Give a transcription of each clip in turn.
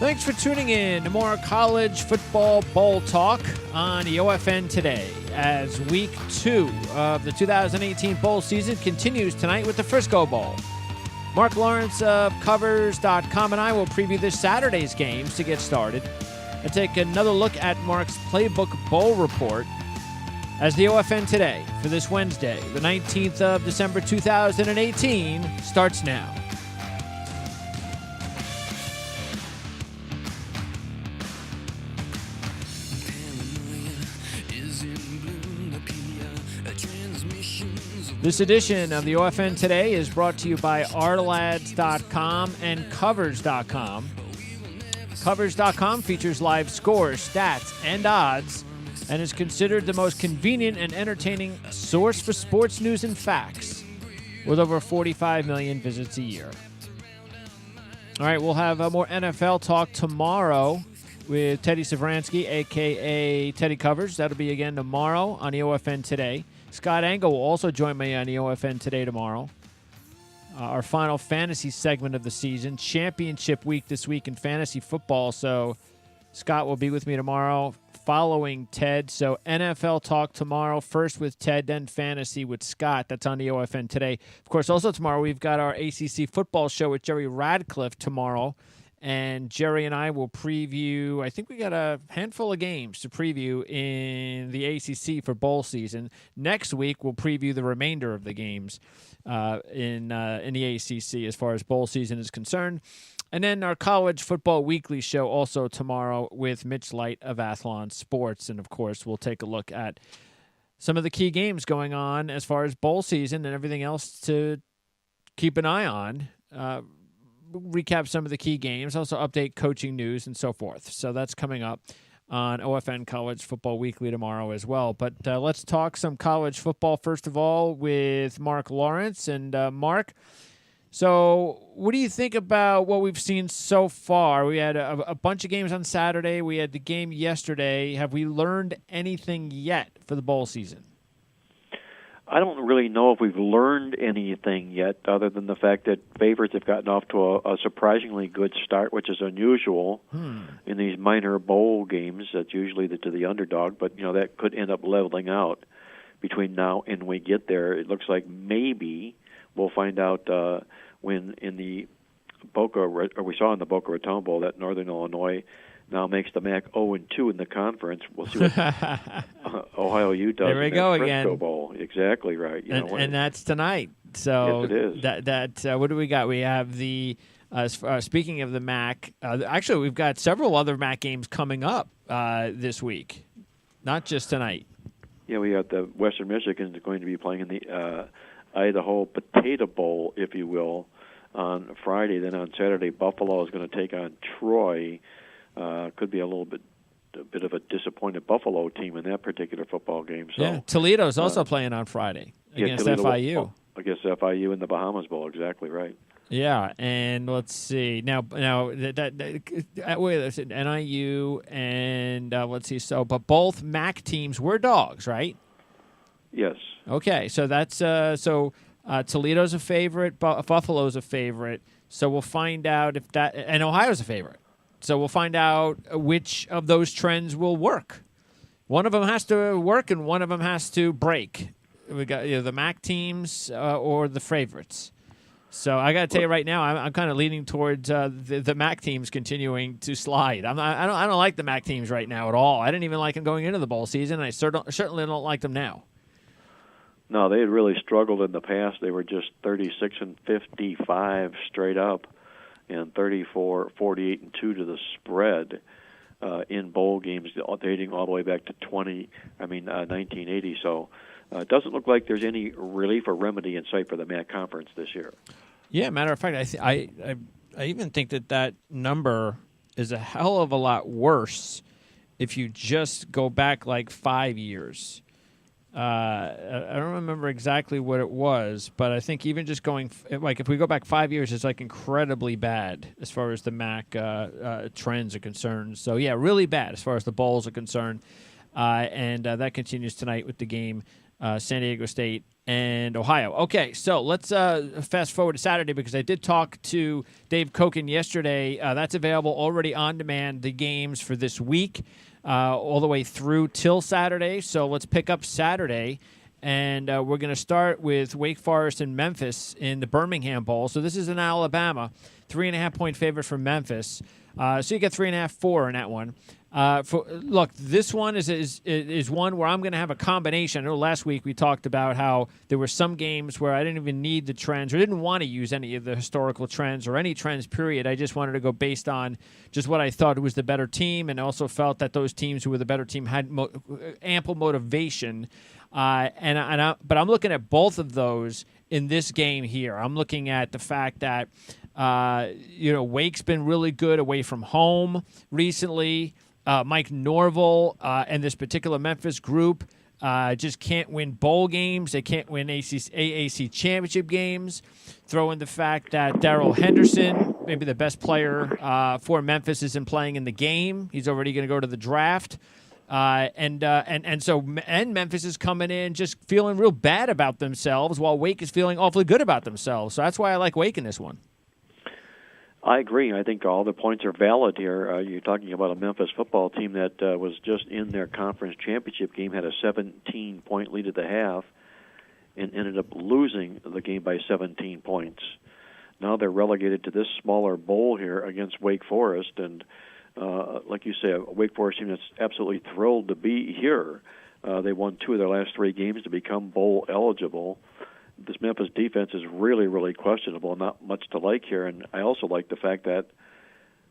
Thanks for tuning in to more college football bowl talk on the OFN Today as Week 2 of the 2018 bowl season continues tonight with the Frisco Bowl. Marc Lawrence of Covers.com and I will preview this Saturday's games to get started and take another look at Marc's Playbook Bowl Report as the OFN Today for this Wednesday, the 19th of December 2018, starts now. This edition of the OFN Today is brought to you by ourlads.com and Covers.com. Covers.com features live scores, stats, and odds, and is considered the most convenient and entertaining source for sports news and facts, with over 45 million visits a year. All right, we'll have more NFL talk tomorrow with Teddy Savransky, a.k.a. Teddy Covers. That'll be again tomorrow on the OFN Today. Scott Engel will also join me on the OFN Today tomorrow. Our final fantasy segment of the season, championship week this week in fantasy football. So Scott will be with me tomorrow following Ted. So NFL talk tomorrow, first with Ted, then fantasy with Scott. That's on the OFN Today. Of course, also tomorrow we've got our ACC football show with Jerry Radcliffe tomorrow. And Jerry and I will preview, I think we got a handful of games to preview in the ACC for bowl season. Next week, we'll preview the remainder of the games in the ACC as far as bowl season is concerned. And then our College Football Weekly show also tomorrow with Mitch Light of Athlon Sports. And, of course, we'll take a look at some of the key games going on as far as bowl season and everything else to keep an eye on. Recap some of the key games, also update coaching news and so forth. So that's coming up on OFN College Football Weekly tomorrow as well. But let's talk some college football, first of all, with Marc Lawrence. And Marc, so what do you think about what we've seen so far? We had a bunch of games on Saturday. We had the game yesterday. Have we learned anything yet for the bowl season? I don't really know if we've learned anything yet other than the fact that favorites have gotten off to a surprisingly good start, which is unusual in these minor bowl games. That's usually to the underdog, but that could end up leveling out between now and we get there. It looks like maybe we'll find out when in the we saw in the Boca Raton Bowl that Northern Illinois now makes the MAC 0-2 in the conference. We'll see what Ohio U does. There we go again. Frisco Bowl. Exactly right. And that's tonight. So yes, it is. What do we got? We have the speaking of the MAC. Actually, we've got several other MAC games coming up this week, not just tonight. Yeah, we got the Western Michigan is going to be playing in the Idaho Potato Bowl, if you will, on Friday. Then on Saturday, Buffalo is going to take on Troy. Could be a bit of a disappointed Buffalo team in that particular football game. So, yeah, Toledo's also playing on Friday against FIU. Against FIU in the Bahamas Bowl, exactly right. Yeah, and let's see. Now wait, NIU and let's see. So, but both MAC teams were dogs, right? Yes. Okay, so that's Toledo's a favorite, Buffalo's a favorite. So we'll find out if that, and Ohio's a favorite. So we'll find out which of those trends will work. One of them has to work, and one of them has to break. We got the MAC teams or the favorites. So I got to tell you right now, I'm kind of leaning towards the MAC teams continuing to slide. I don't like the MAC teams right now at all. I didn't even like them going into the bowl season, and I certainly don't like them now. No, they had really struggled in the past. They were just 36-55 straight up, and 48-2 to the spread in bowl games, dating all the way back to 1980. So it doesn't look like there's any relief or remedy in sight for the MAC conference this year. Yeah, matter of fact, I even think that number is a hell of a lot worse if you just go back like 5 years. I don't remember exactly what it was, but I think even just going if we go back 5 years, it's like incredibly bad as far as the MAC trends are concerned. So yeah, really bad as far as the bowls are concerned, and that continues tonight with the game San Diego State and Ohio. Okay, so let's fast forward to Saturday because I did talk to Dave Koken yesterday. That's available already on demand, the games for this week, all the way through till Saturday. So let's pick up Saturday, and we're going to start with Wake Forest and Memphis in the Birmingham Bowl. So this is in Alabama, 3.5-point favorite for Memphis. So you get 3.5, 4 in that one. Look, this one is one where I'm going to have a combination. I know last week we talked about how there were some games where I didn't even need the trends or didn't want to use any of the historical trends or any trends, period. I just wanted to go based on just what I thought was the better team, and also felt that those teams who were the better team had ample motivation. But I'm looking at both of those in this game here. I'm looking at the fact that Wake's been really good away from home recently. Mike Norvell and this particular Memphis group just can't win bowl games. They can't win AAC championship games. Throw in the fact that Darrell Henderson, maybe the best player for Memphis, isn't playing in the game. He's already going to go to the draft. And Memphis is coming in just feeling real bad about themselves, while Wake is feeling awfully good about themselves. So that's why I like Wake in this one. I agree. I think all the points are valid here. You're talking about a Memphis football team that was just in their conference championship game, had a 17-point lead at the half, and ended up losing the game by 17 points. Now they're relegated to this smaller bowl here against Wake Forest, and like you say, a Wake Forest team that's absolutely thrilled to be here. They won 2 of their last 3 games to become bowl eligible. This Memphis defense is really, really questionable, not much to like here. And I also like the fact that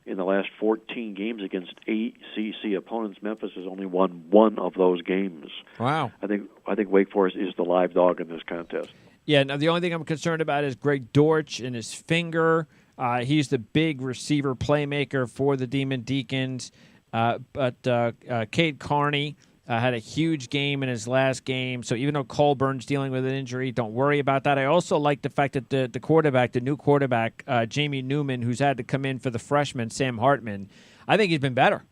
in the last 14 games against ACC opponents, Memphis has only won 1 of those games. Wow. I think Wake Forest is the live dog in this contest. Yeah, now the only thing I'm concerned about is Greg Dortch and his finger. He's the big receiver playmaker for the Demon Deacons. But Cade Carney had a huge game in his last game. So even though Colburn's dealing with an injury, don't worry about that. I also like the fact that the new quarterback, Jamie Newman, who's had to come in for the freshman, Sam Hartman, I think he's been better.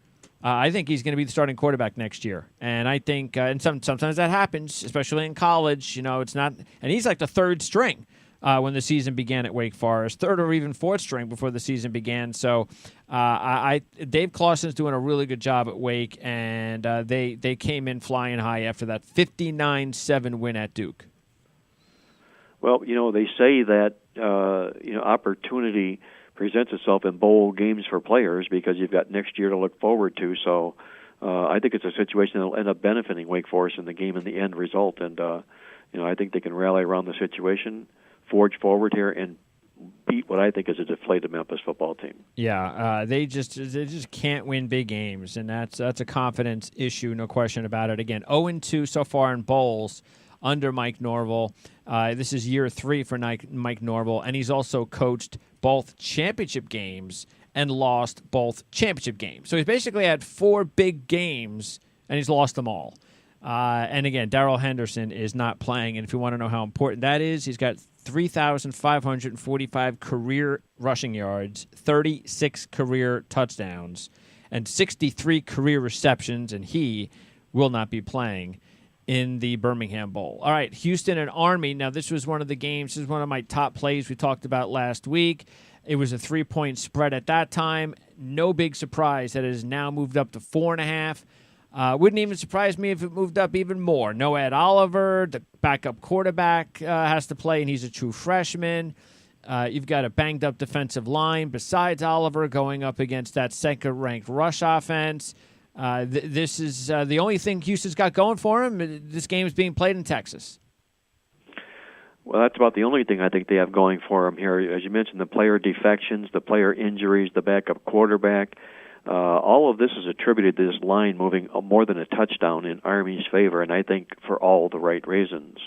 I think he's going to be the starting quarterback next year. And I think and sometimes that happens, especially in college. It's not – and he's like the third string. When the season began at Wake Forest, third or even fourth string before the season began. So Dave Clawson's doing a really good job at Wake, and they came in flying high after that 59-7 win at Duke. Well, they say that opportunity presents itself in bowl games for players because you've got next year to look forward to. So I think it's a situation that will end up benefiting Wake Forest in the game in the end result, and I think they can rally around the situation, forge forward here, and beat what I think is a deflated Memphis football team. Yeah, they just can't win big games, and that's a confidence issue, no question about it. Again, 0-2 so far in bowls under Mike Norvell. This is year 3 for Mike Norvell, and he's also coached both championship games and lost both championship games. So he's basically had 4 big games, and he's lost them all. And again, Darrell Henderson is not playing, and if you want to know how important that is, he's got 3,545 career rushing yards, 36 career touchdowns, and 63 career receptions, and he will not be playing in the Birmingham Bowl. All right, Houston and Army. Now, this was one of the games. This is one of my top plays we talked about last week. It was a 3-point spread at that time. No big surprise that it has now moved up to 4.5. Wouldn't even surprise me if it moved up even more. No Ed Oliver, the backup quarterback, has to play, and he's a true freshman. You've got a banged-up defensive line besides Oliver going up against that second-ranked rush offense. This is the only thing Houston's got going for him. This game is being played in Texas. Well, that's about the only thing I think they have going for them here. As you mentioned, the player defections, the player injuries, the backup quarterback. All of this is attributed to this line moving more than a touchdown in Army's favor, and I think for all the right reasons.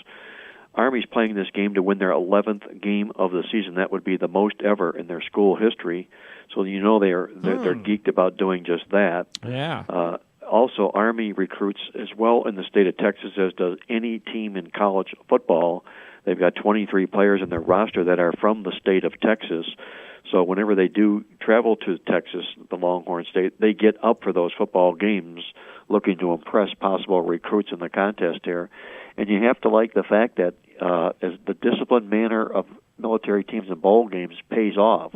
Army's playing this game to win their 11th game of the season. That would be the most ever in their school history. So they're geeked about doing just that. Yeah. Also, Army recruits as well in the state of Texas as does any team in college football. They've got 23 players in their roster that are from the state of Texas. So whenever they do travel to Texas, the Longhorn State, they get up for those football games looking to impress possible recruits in the contest here. And you have to like the fact that, as the disciplined manner of military teams in bowl games pays off.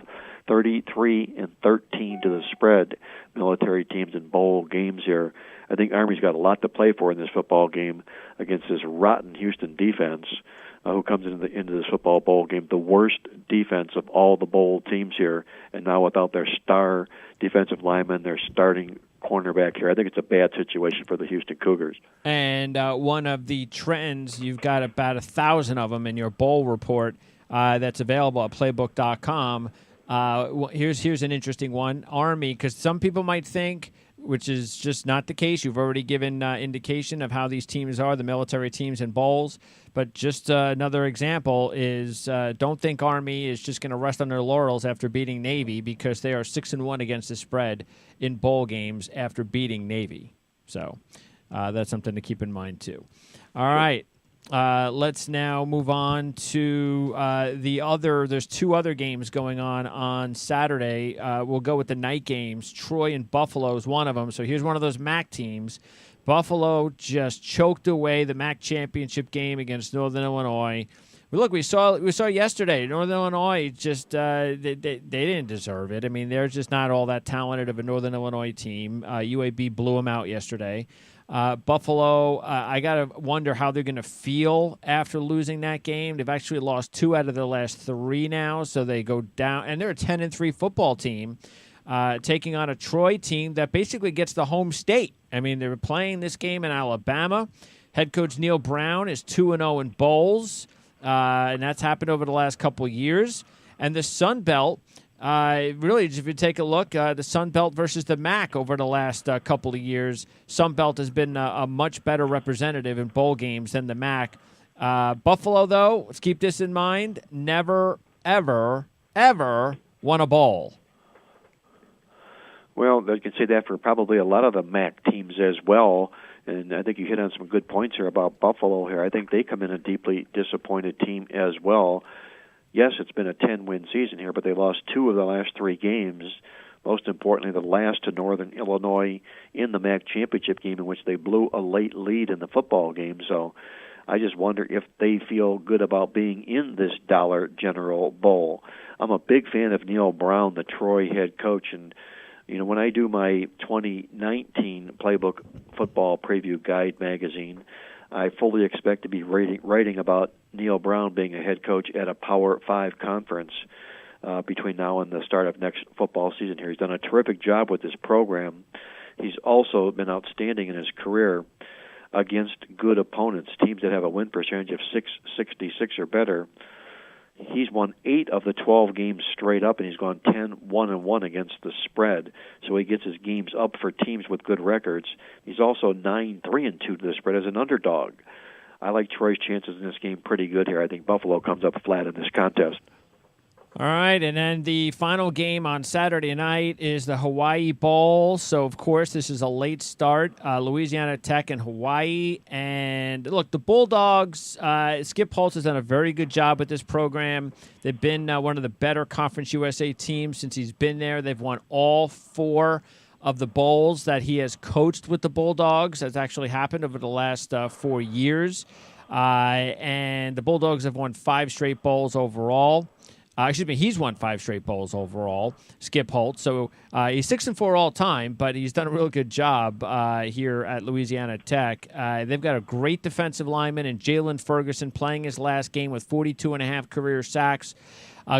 33-13 to the spread, military teams in bowl games here. I think Army's got a lot to play for in this football game against this rotten Houston defense, who comes into this football bowl game, the worst defense of all the bowl teams here, and now without their star defensive lineman, their starting cornerback here. I think it's a bad situation for the Houston Cougars. And one of the trends, you've got about 1,000 of them in your bowl report that's available at playbook.com. Here's an interesting one. Army, because some people might think, which is just not the case. You've already given indication of how these teams are, the military teams and bowls. But just another example is don't think Army is just going to rest on their laurels after beating Navy, because they are 6-1 against the spread in bowl games after beating Navy. So that's something to keep in mind too. All right. Let's now move on to there's two other games going on Saturday. We'll go with the night games. Troy and Buffalo is one of them. So here's one of those MAC teams. Buffalo just choked away the MAC championship game against Northern Illinois. We saw yesterday. Northern Illinois just they didn't deserve it. I mean, they're just not all that talented of a Northern Illinois team. UAB blew them out yesterday. Buffalo, I got to wonder how they're going to feel after losing that game. They've actually lost 2 out of their last 3 now, so they go down. And they're a 10-3 football team taking on a Troy team that basically gets the home state. I mean, they were playing this game in Alabama. Head coach Neil Brown is 2-0 in bowls, and that's happened over the last couple of years. And the Sun Belt, really, if you take a look, the Sun Belt versus the MAC over the last couple of years, Sun Belt has been a much better representative in bowl games than the MAC. Buffalo, though, let's keep this in mind, never, ever, ever won a bowl. Well, I can say that for probably a lot of the MAC teams as well. And I think you hit on some good points here about Buffalo here. I think they come in a deeply disappointed team as well. Yes, it's been a 10-win season here, but they lost 2 of the last 3 games. Most importantly, the last to Northern Illinois in the MAC championship game, in which they blew a late lead in the football game. So I just wonder if they feel good about being in this Dollar General Bowl. I'm a big fan of Neil Brown, the Troy head coach, and when I do my 2019 Playbook Football Preview Guide magazine, I fully expect to be writing about Neil Brown being a head coach at a Power 5 conference between now and the start of next football season here. He's done a terrific job with this program. He's also been outstanding in his career against good opponents, teams that have a win percentage of 666 or better. He's won 8 of the 12 games straight up, and he's gone 10-1-1 against the spread. So he gets his games up for teams with good records. He's also 9-3-2 to the spread as an underdog. I like Troy's chances in this game pretty good here. I think Buffalo comes up flat in this contest. All right, and then the final game on Saturday night is the Hawaii Bowl. So, of course, this is a late start, Louisiana Tech and Hawaii. And, look, the Bulldogs, Skip Holtz has done a very good job with this program. They've been one of the better Conference USA teams since he's been there. They've won all 4 of the bowls that he has coached with the Bulldogs. That's actually happened over the last 4 years. And the Bulldogs have won 5 straight bowls overall. He's won 5 straight bowls overall, Skip Holtz. So he's 6-4 all time, but he's done a real good job here at Louisiana Tech. They've got a great defensive lineman in Jalen Ferguson playing his last game with 42.5 career sacks,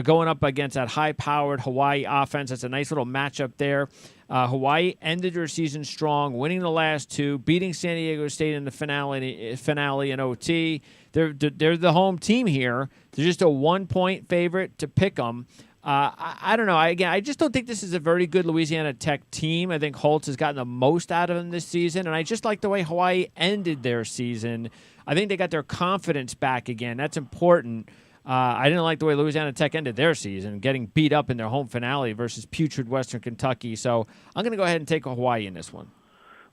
going up against that high-powered Hawaii offense. That's a nice little matchup there. Hawaii ended their season strong, winning the last 2, beating San Diego State in the finale in OT. They're the home team here. They're just a 1-point favorite to pick them. I don't know. I just don't think this is a very good Louisiana Tech team. I think Holtz has gotten the most out of them this season, and I just like the way Hawaii ended their season. I think they got their confidence back again. That's important. I didn't like the way Louisiana Tech ended their season, getting beat up in their home finale versus putrid Western Kentucky. So I'm going to go ahead and take Hawaii in this one.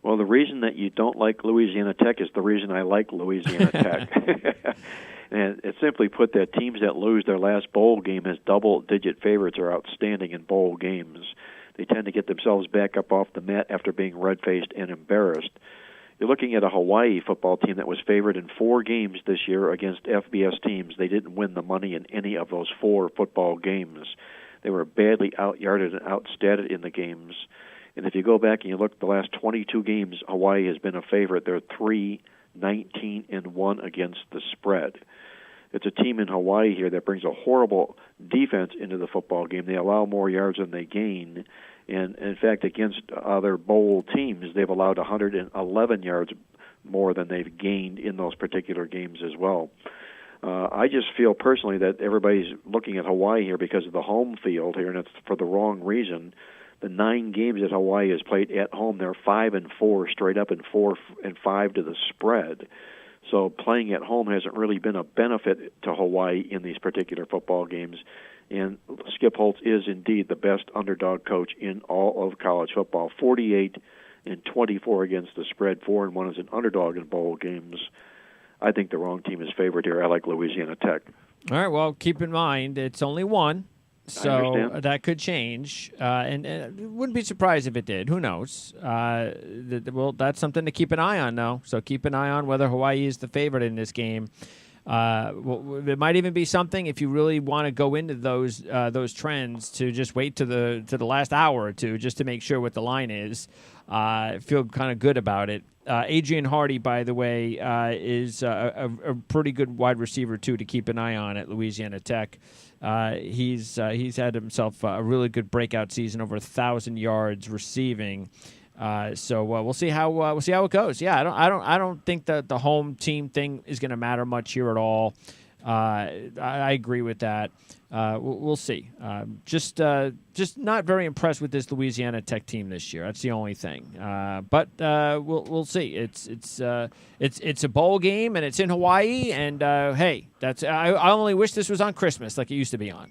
Well, the reason that you don't like Louisiana Tech is the reason I like Louisiana Tech. And it's simply put that teams that lose their last bowl game as double-digit favorites are outstanding in bowl games. They tend to get themselves back up off the mat after being red-faced and embarrassed. you're looking at a Hawaii football team that was favored in 4 games this year against FBS teams. They didn't win the money in any of those 4 football games. They were badly out-yarded and outstatted in the games. And if you go back and you look at the last 22 games, Hawaii has been a favorite. They're 3-19-1 against the spread. It's a team in Hawaii here that brings a horrible defense into the football game. They allow more yards than they gain. And, in fact, against other bowl teams, they've allowed 111 yards more than they've gained in those particular games as well. I just feel personally that everybody's looking at Hawaii here because of the home field here, and it's for the wrong reason. The 9 games that Hawaii has played at home, they're 5-4 straight up and 4-5 to the spread. So playing at home hasn't really been a benefit to Hawaii in these particular football games. And Skip Holtz is indeed the best underdog coach in all of college football. 48-24 against the spread, 4-1 as an underdog in bowl games. I think the wrong team is favored here. I like Louisiana Tech. All right, well, keep in mind it's only 1. So that could change, and wouldn't be surprised if it did. Who knows? Well, that's something to keep an eye on, though. So keep an eye on whether Hawaii is the favorite in this game. It might even be something if you really want to go into those trends to just wait to the last hour or two just to make sure what the line is. Feel kind of good about it. Adrian Hardy, by the way, is a pretty good wide receiver too to keep an eye on at Louisiana Tech. He's had himself a really good breakout season, over 1,000 yards receiving. So we'll see how it goes. Yeah, I don't think that the home team thing is going to matter much here at all. I agree with that. We'll see. Just not very impressed with this Louisiana Tech team this year. That's the only thing. But we'll see. It's a bowl game and it's in Hawaii. And hey, I only wish this was on Christmas like it used to be on.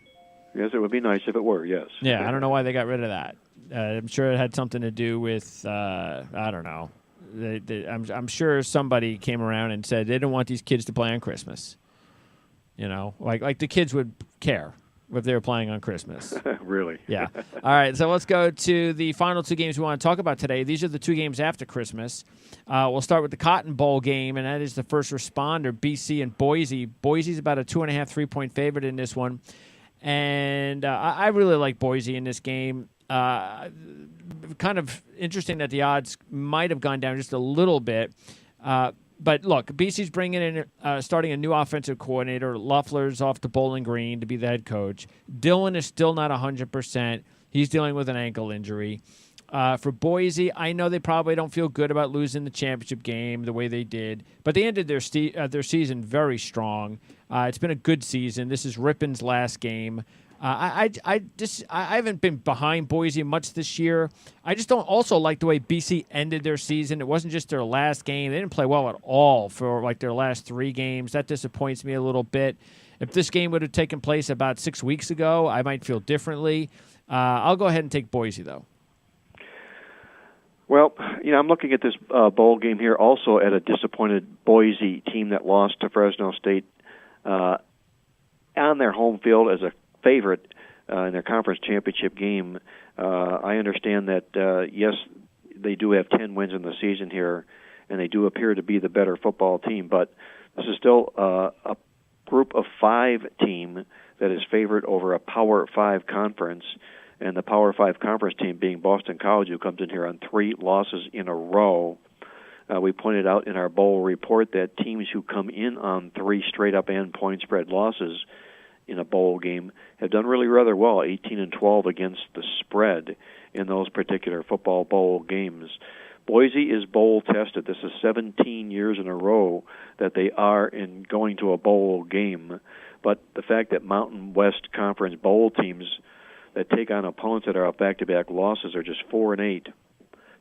Yes, it would be nice if it were. Yes. Yeah, I don't know why they got rid of that. I'm sure it had something to do with I don't know. I'm sure somebody came around and said they didn't want these kids to play on Christmas. You know, like the kids would care if they were playing on Christmas. Really? Yeah. All right, so let's go to the final 2 games we want to talk about today. These are the 2 games after Christmas. We'll start with the Cotton Bowl game, and that is the first responder, BC and Boise. Boise's about a 2.5, 3-point favorite in this one. And I really like Boise in this game. Kind of interesting that the odds might have gone down just a little bit. But look, BC's bringing in, starting a new offensive coordinator. Loeffler's off to Bowling Green to be the head coach. Dillon is still not 100%. He's dealing with an ankle injury. For Boise, I know they probably don't feel good about losing the championship game the way they did, but they ended their season very strong. It's been a good season. This is Rippon's last game. I haven't been behind Boise much this year. I just don't also like the way BC ended their season. It wasn't just their last game. They didn't play well at all for like their last 3 games. That disappoints me a little bit. If this game would have taken place about 6 weeks ago, I might feel differently. I'll go ahead and take Boise, though. Well, I'm looking at this bowl game here also at a disappointed Boise team that lost to Fresno State on their home field as a favorite in their conference championship game. I understand that, yes, they do have 10 wins in the season here, and they do appear to be the better football team, but this is still a group of 5 team that is favored over a Power 5 conference, and the Power 5 conference team being Boston College, who comes in here on 3 losses in a row. We pointed out in our bowl report that teams who come in on 3 straight-up and point spread losses in a bowl game have done really rather well, 18-12 against the spread in those particular football bowl games. Boise is bowl tested. This is 17 years in a row that they are in going to a bowl game. But the fact that Mountain West Conference bowl teams that take on opponents that are back-to-back losses are just 4-8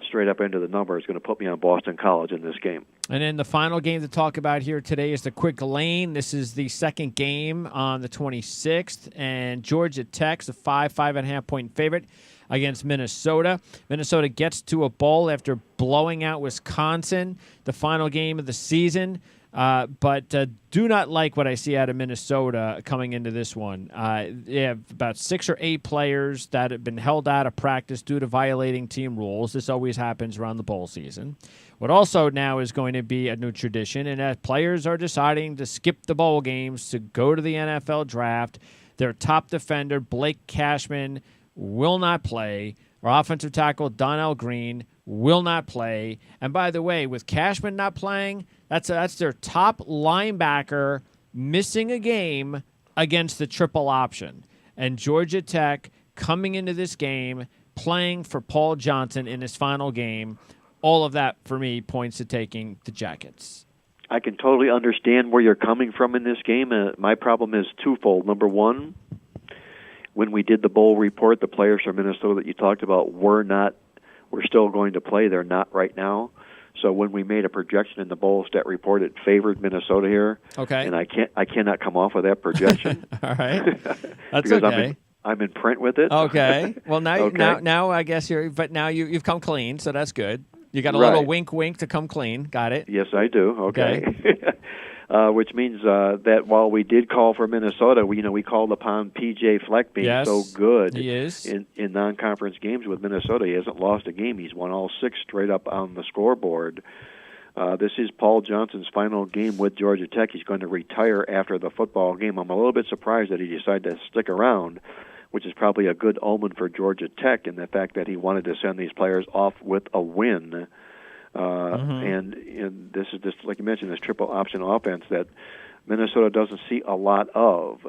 straight up into the number is going to put me on Boston College in this game. And then the final game to talk about here today is the Quick Lane. This is the second game on the 26th, and Georgia Tech's a 5.5 point favorite against Minnesota. Minnesota gets to a bowl after blowing out Wisconsin, the final game of the season. But do not like what I see out of Minnesota coming into this one. They have about 6 or 8 players that have been held out of practice due to violating team rules. This always happens around the bowl season. What also now is going to be a new tradition, and that players are deciding to skip the bowl games to go to the NFL draft. Their top defender, Blake Cashman, will not play. Our offensive tackle, Donnell Green, will not play. And by the way, with Cashman not playing, that's their top linebacker missing a game against the triple option. And Georgia Tech coming into this game, playing for Paul Johnson in his final game. All of that, for me, points to taking the Jackets. I can totally understand where you're coming from in this game. My problem is twofold. Number one, when we did the bowl report, the players from Minnesota that you talked about were still going to play. They're not right now. So when we made a projection in the bowl stat report, it favored Minnesota here. Okay. And I cannot come off of that projection. All right. That's because okay. I'm in print with it. Okay. Well, now Okay. now I guess now you've come clean, so that's good. You got a Right. little wink to come clean. Got it. Yes, I do. Okay. Which means that while we did call for Minnesota, we called upon P.J. Fleck being so good he is. in non-conference games with Minnesota. He hasn't lost a game. He's won all 6 straight up on the scoreboard. This is Paul Johnson's final game with Georgia Tech. He's going to retire after the football game. I'm a little bit surprised that he decided to stick around, which is probably a good omen for Georgia Tech in the fact that he wanted to send these players off with a win. And this is just, like you mentioned, this triple option offense that Minnesota doesn't see a lot of.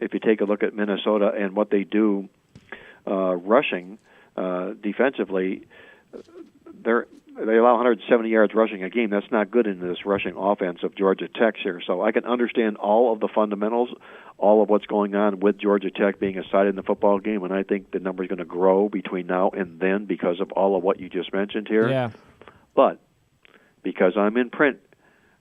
If you take a look at Minnesota and what they do rushing defensively, they allow 170 yards rushing a game. That's not good in this rushing offense of Georgia Tech here. So I can understand all of the fundamentals, all of what's going on with Georgia Tech being a side in the football game, and I think the number is going to grow between now and then because of all of what you just mentioned here. Yeah. But because I'm in print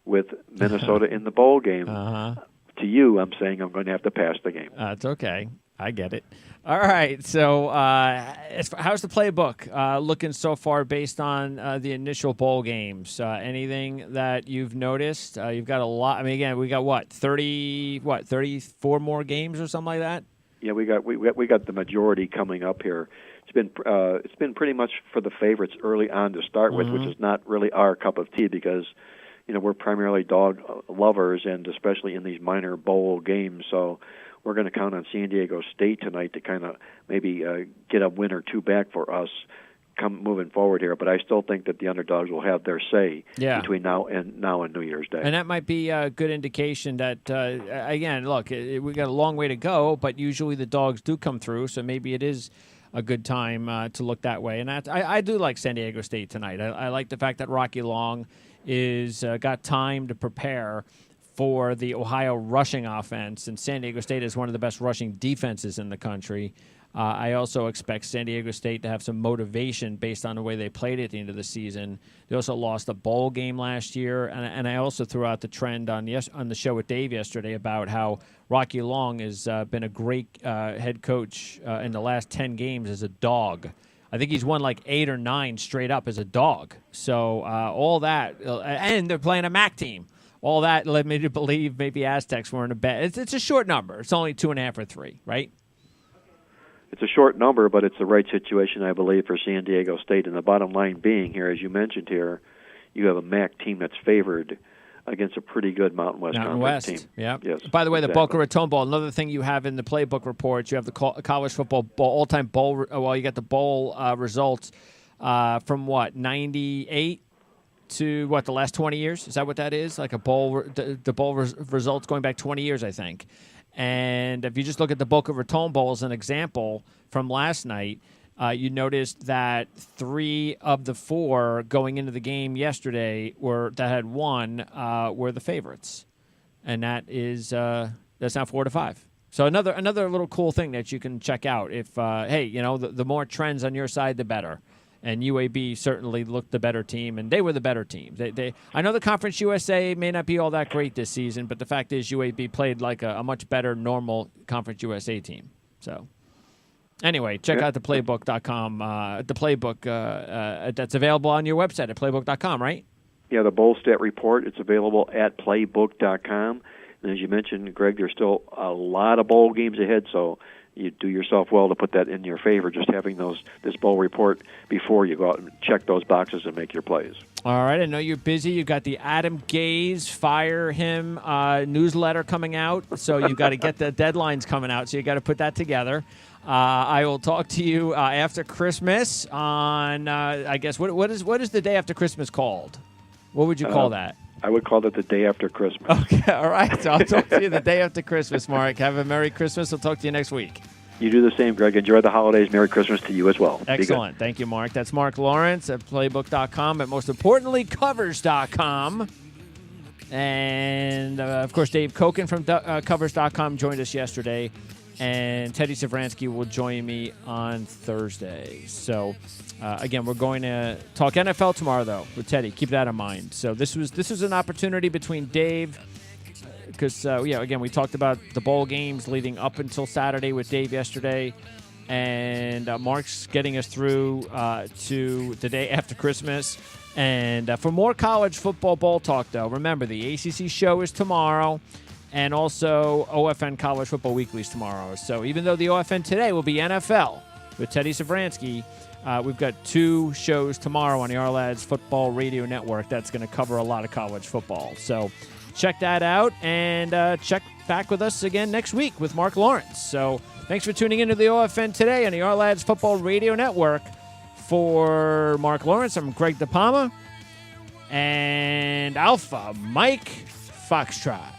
with Minnesota in the bowl game, to you, I'm saying I'm going to have to pass the game. It's okay. I get it. All right. So how's the playbook looking so far based on the initial bowl games? Anything that you've noticed? You've got a lot. I mean, again, we got 34 more games or something like that? Yeah, we got the majority coming up here. It's been pretty much for the favorites early on to start with, which is not really our cup of tea because we're primarily dog lovers, and especially in these minor bowl games. So we're going to count on San Diego State tonight to kind of maybe get a win or two back for us moving forward here. But I still think that the underdogs will have their say between now and New Year's Day. And that might be a good indication that, again, look, we got a long way to go, but usually the dogs do come through, so maybe it is a good time to look that way. And I do like San Diego State tonight. I like the fact that Rocky Long is got time to prepare for the Ohio rushing offense, and San Diego State is one of the best rushing defenses in the country. I also expect San Diego State to have some motivation based on the way they played at the end of the season. They also lost a bowl game last year, and I also threw out the trend on the show with Dave yesterday about how Rocky Long has been a great head coach in the last 10 games as a dog. I think he's won like 8 or 9 straight up as a dog. So all that, and they're playing a MAC team. All that led me to believe maybe Aztecs were in a bet. It's a short number. It's only 2.5 or 3, right? It's a short number, but it's the right situation, I believe, for San Diego State. And the bottom line being here, as you mentioned here, you have a MAC team that's favored against a pretty good Mountain West Conference team. Yeah. Yes. By the way, exactly. The Boca Raton Bowl. Another thing you have in the playbook reports, you have the college football bowl, all-time bowl. Well, you got the bowl results from 98 to the last 20 years. Is that what that is? Like a bowl, the bowl results going back 20 years, I think. And if you just look at the Boca Raton Bowl as an example from last night, you noticed that 3 of the 4 going into the game yesterday that had won were the favorites, and that's now 4-5. So another little cool thing that you can check out. If the more trends on your side, the better. And UAB certainly looked the better team, and they were the better team. I know the Conference USA may not be all that great this season, but the fact is UAB played like a much better normal Conference USA team. So anyway, check out theplaybook.com, the playbook that's available on your website at playbook.com, right? Yeah, the Bowl Stat Report. It's available at playbook.com. And as you mentioned, Greg, there's still a lot of bowl games ahead, so you do yourself well to put that in your favor, just having this bowl report before you go out and check those boxes and make your plays. All right, I know you're busy. You've got the Adam Gase Fire Him newsletter coming out, so you've got to get the deadlines coming out, so you got to put that together. I will talk to you after Christmas on, I guess, what is the day after Christmas called? What would you call that? I would call it the day after Christmas. Okay, all right. So I'll talk to you the day after Christmas, Mark. Have a Merry Christmas. I'll talk to you next week. You do the same, Greg. Enjoy the holidays. Merry Christmas to you as well. Excellent. Thank you, Mark. That's Marc Lawrence at playbook.com, but most importantly, covers.com. And, of course, Dave Koken from covers.com joined us yesterday. And Teddy Savransky will join me on Thursday. So, again, we're going to talk NFL tomorrow, though, with Teddy. Keep that in mind. So this was an opportunity between Dave, because, again, we talked about the bowl games leading up until Saturday with Dave yesterday. And Mark's getting us through to the day after Christmas. And for more college football bowl talk, though, remember the ACC show is tomorrow. And also OFN College Football Weeklies tomorrow. So even though the OFN Today will be NFL with Teddy Savransky, we've got 2 shows tomorrow on the Ourlads Football Radio Network that's going to cover a lot of college football. So check that out, and check back with us again next week with Marc Lawrence. So thanks for tuning into the OFN Today on the Ourlads Football Radio Network. For Marc Lawrence, I'm Greg DePalma, and Alpha Mike Foxtrot.